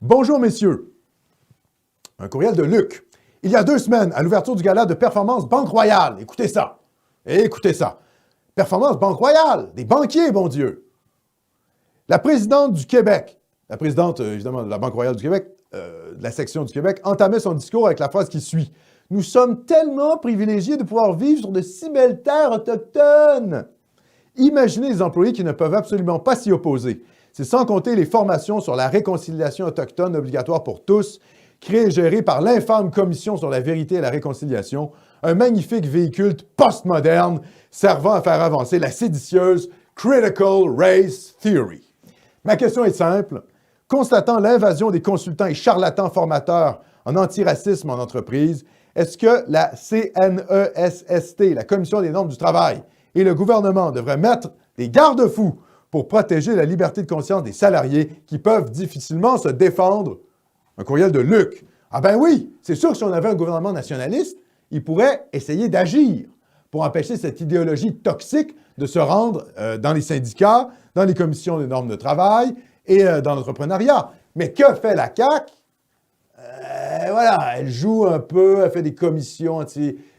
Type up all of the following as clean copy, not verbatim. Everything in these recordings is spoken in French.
Bonjour, messieurs. Un courriel de Luc. Il y a 2 semaines, à l'ouverture du gala de Performance Banque Royale. Écoutez ça. Écoutez ça. Performance Banque Royale. Des banquiers, bon Dieu. La présidente du Québec, la présidente, évidemment, de la Banque Royale du Québec, de la section du Québec, entamait son discours avec la phrase qui suit. « Nous sommes tellement privilégiés de pouvoir vivre sur de si belles terres autochtones. » Imaginez les employés qui ne peuvent absolument pas s'y opposer. C'est sans compter les formations sur la réconciliation autochtone obligatoire pour tous, créées et gérées par l'infâme Commission sur la vérité et la réconciliation, un magnifique véhicule postmoderne servant à faire avancer la séditieuse Critical Race Theory. Ma question est simple. Constatant l'invasion des consultants et charlatans formateurs en antiracisme en entreprise, est-ce que la CNESST, la Commission des normes du travail, et le gouvernement devraient mettre des garde-fous pour protéger la liberté de conscience des salariés qui peuvent difficilement se défendre? Un courriel de Luc. Ah ben oui, c'est sûr que si on avait un gouvernement nationaliste, il pourrait essayer d'agir pour empêcher cette idéologie toxique de se rendre dans les syndicats, dans les commissions des normes de travail et dans l'entrepreneuriat. Mais que fait la CAQ? Voilà, elle joue un peu, elle fait des commissions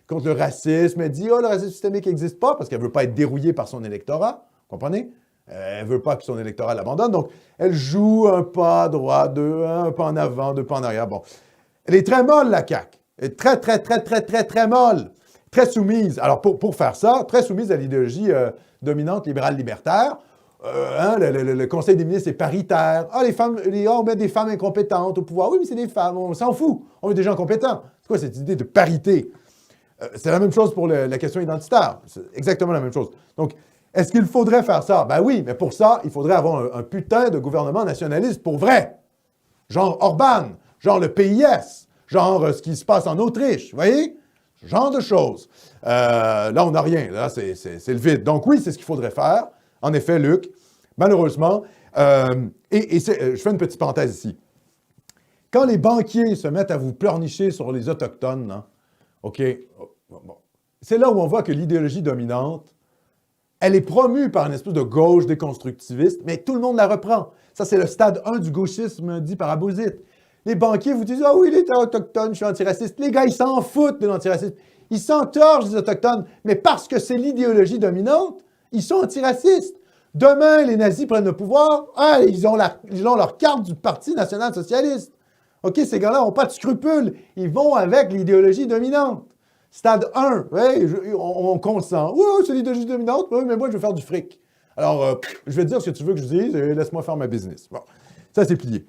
contre le racisme, elle dit « Oh, le racisme systémique n'existe pas » parce qu'elle ne veut pas être dérouillée par son électorat, comprenez? Elle ne veut pas que son électorat l'abandonne, donc elle joue un pas à droite, un pas en avant, 2 pas en arrière. Bon, elle est très molle, la CAQ. Elle est très molle, très soumise. Alors, pour faire ça, très soumise à l'idéologie dominante libérale-libertaire. Le Conseil des ministres est paritaire. Ah, on met des femmes incompétentes au pouvoir. Oui, mais c'est des femmes, on s'en fout. On veut des gens compétents. C'est quoi cette idée de parité? C'est la même chose pour la question identitaire. C'est exactement la même chose. Donc, est-ce qu'il faudrait faire ça? Ben oui, mais pour ça, il faudrait avoir un putain de gouvernement nationaliste pour vrai. Genre Orban, genre le PIS, genre ce qui se passe en Autriche, vous voyez? Ce genre de choses. Là, on n'a rien. Là, c'est le vide. Donc oui, c'est ce qu'il faudrait faire. En effet, Luc, malheureusement, je fais une petite parenthèse ici. Quand les banquiers se mettent à vous pleurnicher sur les Autochtones, hein, OK, bon, c'est là où on voit que l'idéologie dominante, elle est promue par une espèce de gauche déconstructiviste, mais tout le monde la reprend. Ça, c'est le stade 1 du gauchisme dit par Abauzit. Les banquiers vous disent « Ah oui, il est autochtone, je suis antiraciste. » Les gars, ils s'en foutent de l'antiracisme. Ils s'entorchent des Autochtones, mais parce que c'est l'idéologie dominante, ils sont antiracistes. Demain, les nazis prennent le pouvoir, ils ont leur carte du Parti national-socialiste. OK, ces gars-là n'ont pas de scrupules. Ils vont avec l'idéologie dominante. Stade 1, ouais, on consent. Oui, c'est l'idéologie dominante, oui, mais moi, je veux faire du fric. Alors, je vais te dire ce que tu veux que je dise et laisse-moi faire ma business. Bon, ça, c'est plié.